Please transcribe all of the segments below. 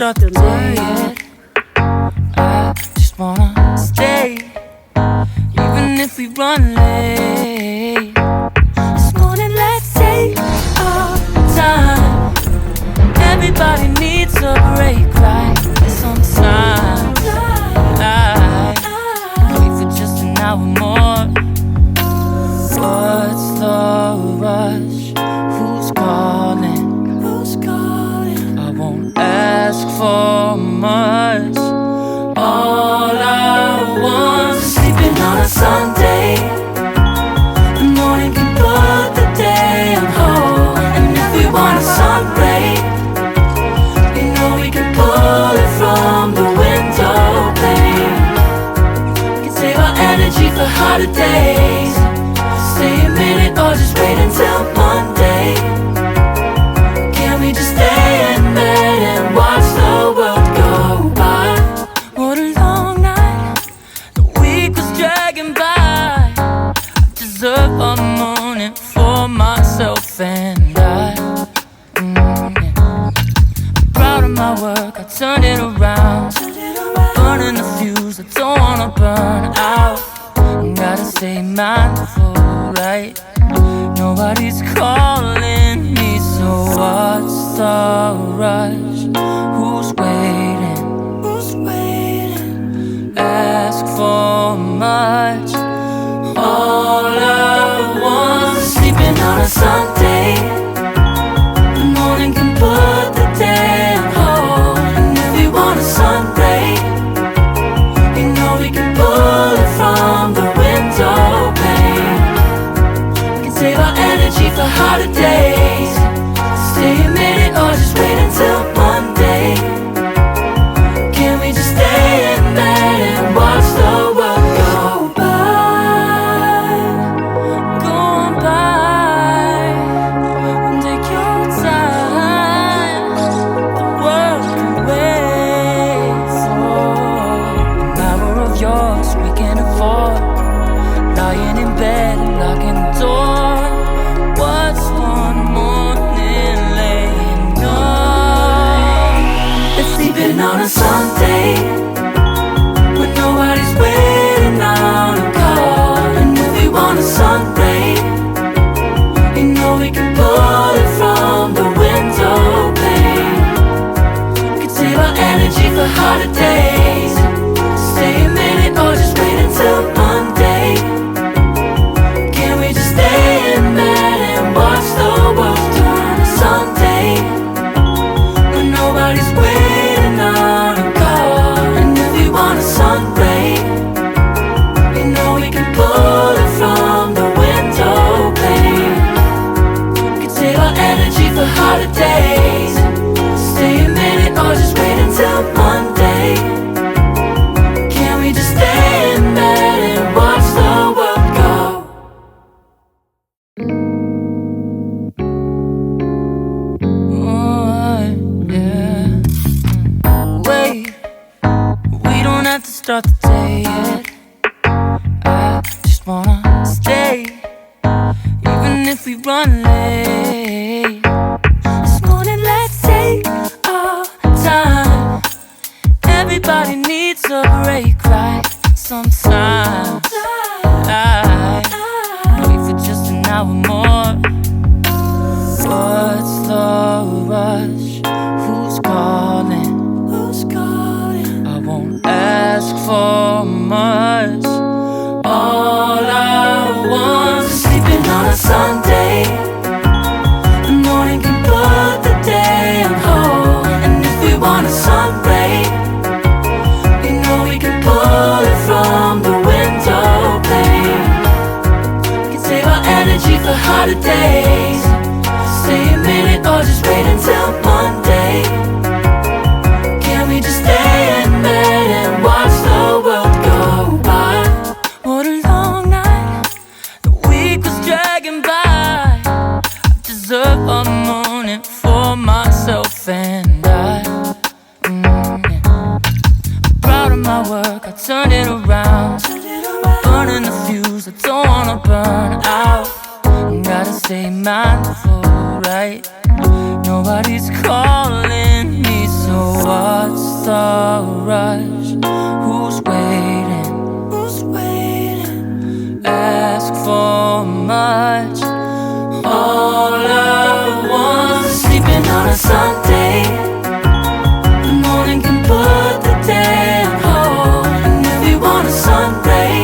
start the day yet. I just wanna stay, even if we run late. This morning, let's take our time. Everybody needs a break, right? Sometimes I wait for just an hour more. What's the rush? Who's calling? Who's calling? I won't ask for much. All I want is sleeping on a Sunday. The morning can put the day on hold. And if we want a sun ray, you know we can pull it from the window pane. We can save our energy for harder days. Stay a minute or just wait until Monday. Can we just stay in bed and watch the world go by? What a long night, the week was dragging by. I deserve a morning for myself and I. I'm proud of my work, I turned it around. Burning the fuse, I don't wanna burn out. Gotta stay mindful, right? Nobody's calling me, so what's the rush? Who's waiting? Who's waiting? Ask for much. All I want is sleeping on a Sunday. The morning can put the day on hold. And if we want a sun ray, you know we can pull it from the window pane. We can save our energy for harder days. Stay a minute or just wait until Monday. Can we just stay in bed and watch the world go by? Go on by and take your time. The world can wait. An hour of yours we can afford. Lying in bed and locking the door. What's one morning laying on? It's sleeping on a Sunday when nobody's waiting on a call. And if we want a sun ray, you know we can pull it from the window pane. We can save our energy for harder days. Stay a minute or just wait until Monday. Can we just stay in bed and watch the world turn to Sunday when nobody's waiting on a call? And if we want a sun ray, you know we can pull it from the window pane. We can save our energy for harder days. Stay a minute or just wait until Monday. Can we just stay in bed and watch the world go? Oh, yeah. Wait, we don't have to start the day yet. I just wanna stay, even if we run late. This morning, let's take our time. Everybody needs a break, right? Sometimes I wait for just an hour more. What's the rush? Who's calling? Who's calling? I won't ask for much. All I want is sleeping on a Sunday. The morning can put the day on hold. And if we want a sun ray, you know we can pull it from the window pane. We can save our energy for harder days. Stay a minute or just wait until Monday. Can we just stay in bed and watch the world go by? What a long night, the week was dragging by. I deserve a morning for myself and I. I'm proud of my work, I turned it around. Burning the fuse, I don't wanna burn out. Gotta stay mindful, right? Nobody's calling me, so what? much. All I want is sleeping on a Sunday. The morning can put the day on hold. And if we want a sun ray,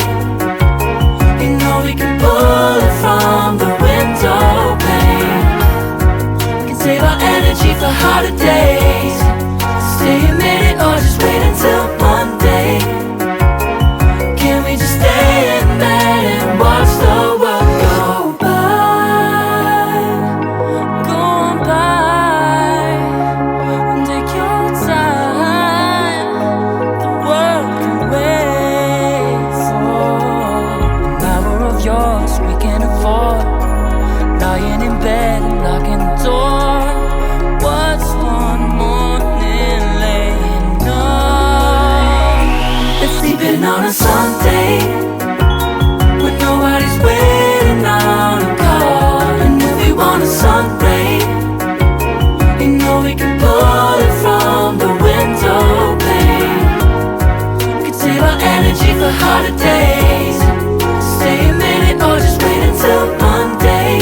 you know we can pull it from the window pane. We can save our energy for harder days. Stay a minute or just wait until Monday. Can we just stay in bed and watch the world go by? Go on by and take your time. The world can wait for an hour of yours we can afford. Lying in bed and locking the door. What's one morning laying up? It's sleeping on a Sunday when nobody's waiting on a call. And if we want a sun ray, you know we can pull it from the window pane. We can save our energy for harder days. Stay a minute or just wait until Monday.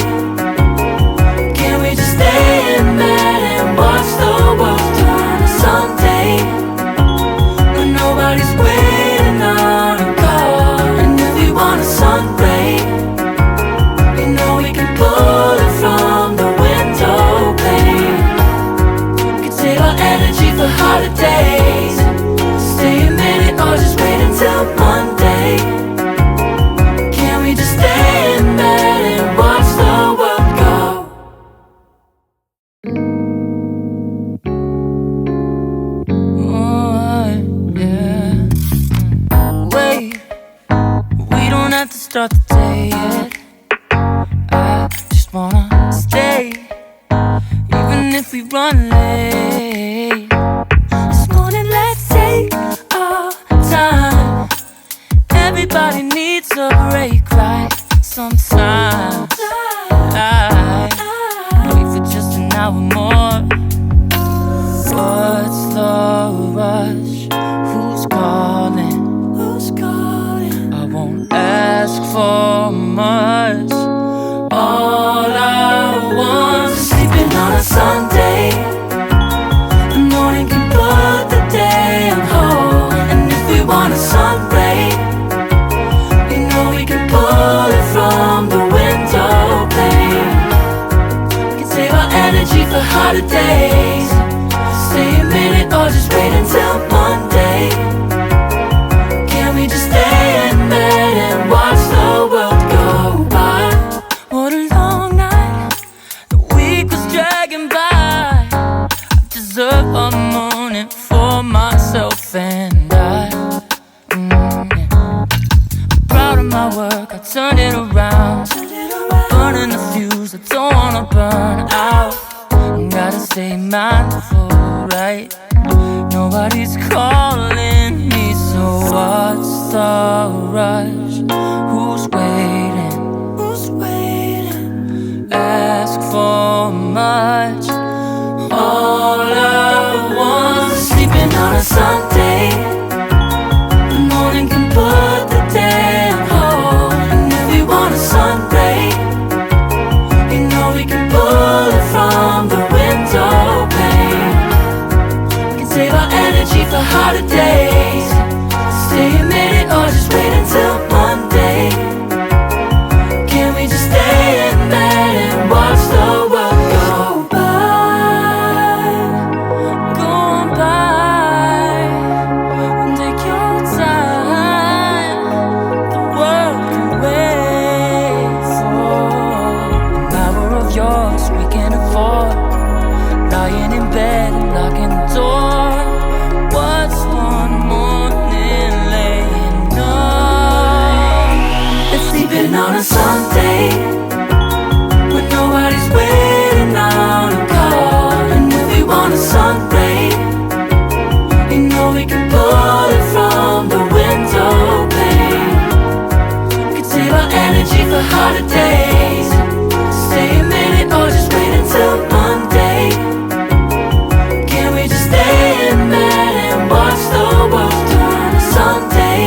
Can we just stay in bed and watch the world turn to Sunday when nobody's waiting on a call? And if we want a sun ray, you know we can pull it from the window pane. We can save our energy for harder days. Stay a minute or just wait until Monday. Can we just stay in bed and watch the world go? Oh, yeah. Wait, we don't have to start the day yet. I just wanna stay, even if we run late. This morning, let's take our time. Everybody needs a break, right? Sometimes I wait for just an hour more. What's the rush? Who's calling? Who's calling? I won't ask for much. All I want is sleeping on a Sunday. The morning can put the day on hold. And if we want a sun ray, you know we can pull it from the window pane. We can save our energy for harder days. Stay a minute or just wait until Monday. Can we just stay in bed and watch the world go by? What a long night, the week was dragging by. I deserve a morning for myself and I. Yeah. Proud of my work, I turned it around. Burning the fuse, I don't wanna burn out. Gotta stay mindful, right? Nobody's calling me, so what's the rush? Who's waiting? Who's waiting? Ask for much. All I want is sleeping on a Sunday. The morning can put the day on hold. And if we want a sun ray, you know we can pull it from the window pane. We can save our energy for harder days. Stay a minute or just wait until Monday. Can we just stay in bed and watch the world go by? Go on by and take your time. The world can wait for an hour of yours we can afford. Lying in bed and locking the door. What's one morning laying up? It's sleeping on a Sunday when nobody's waiting on a call. And if we want a sun ray, you know we can pull it from the window pane. We can save our energy for harder days. Stay a minute or just wait until Monday. Can we just stay in bed and watch the world turn to Sunday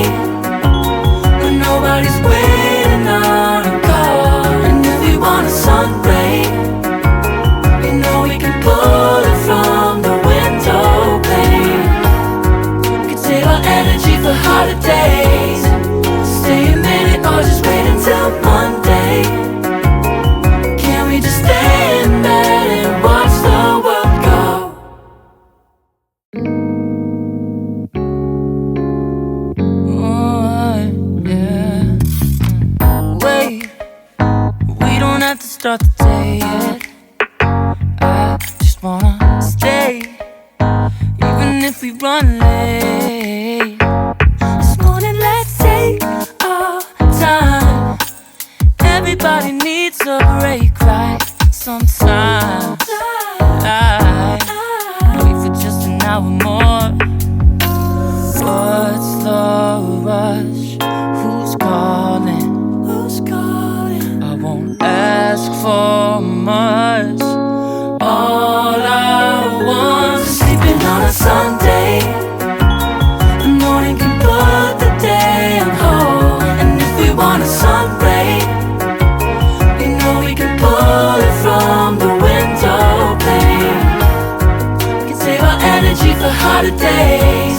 when nobody's waiting on start the day yet. I just wanna stay, even if we run late. This morning let's take our time. Everybody needs a break, right? Sometimes I wait for just an hour more. What's the rush? Who's calling? Who's calling? I won't ask for much. All I want is sleeping on a Sunday. The morning can put the day on hold. And if we want a sun ray, we know we can pull it from the window pane. We can save our energy for harder days.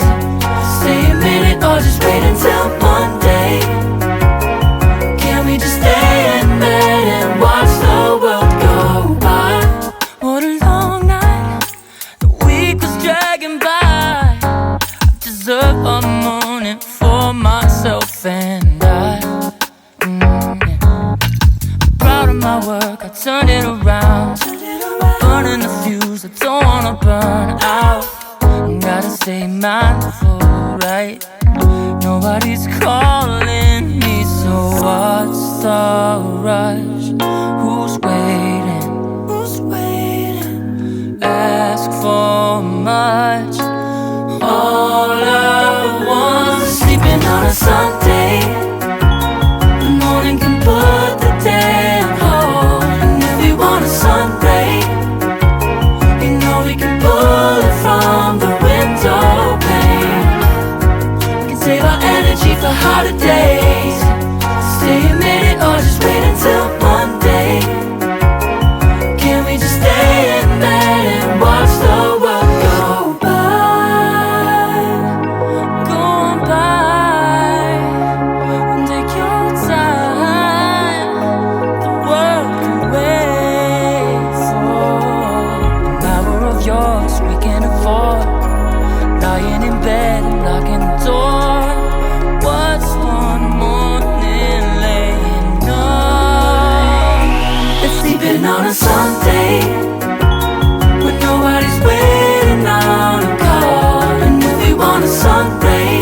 Stay a minute or just wait until Monday. Can we just stay in bed and watch the world go by? What a long night, the week was dragging by. I deserve a morning for myself and I. I'm proud of my work, I turned it around. I'm burning the fuse, I don't wanna burn out. Gotta stay mindful, right? Nobody's calling me, so what's the rush? Who's waiting? Who's waiting? Ask for much. All I want is sleeping on a Sunday. The morning can put the day on hold. And if we want a sun ray, you know we can pull it from the window pane. We can save our energy for harder days. Stay a minute or just wait until Monday. Can we just stay in bed and watch the world go by? Go on by and take your time. The world can wait for an hour of yours we can afford. Lying in bed and locking the door. What's one morning laying up? It's sleeping on a Sunday when nobody's waiting on a call. And if we want a sun ray,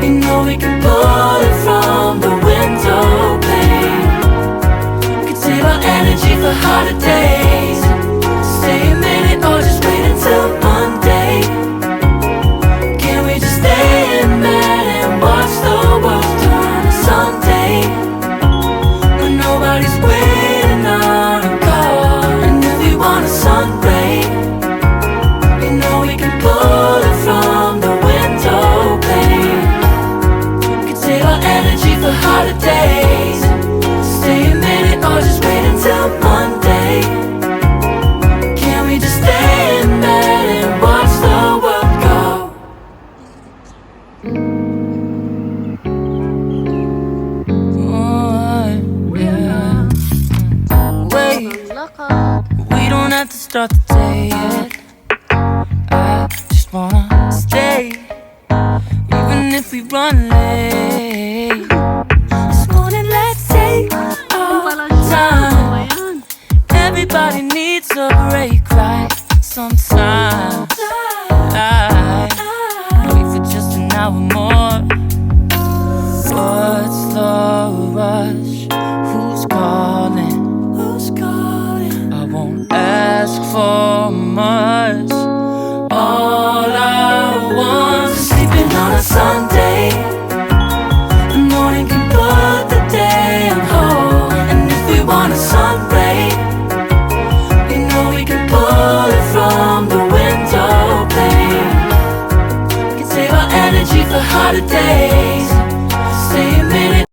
you know we can pull it from the window pane. We can save our energy for harder days. Stay a minute or just wait until Monday. Can we just stay in bed and watch the world turn to Sunday when nobody's waiting on a call? And if we want a sun ray, you know we can pull it from the window pane. We can save our energy for harder days. Stay a minute or just wait until Monday. Can we just stay in bed and watch the world go? Oh, yeah. Wait, we don't have to start the day yet. I just wanna stay, even if we run late. This morning let's take our time. Everybody needs a break, right? Sometimes I wait for just an hour more. What's the rush? Who's calling? Who's calling? I won't ask for much. All I want is sleeping on a Sunday. The morning can put the day on hold. And if we want a sun ray, you know we can pull it from the window pane. We can save our energy for harder days.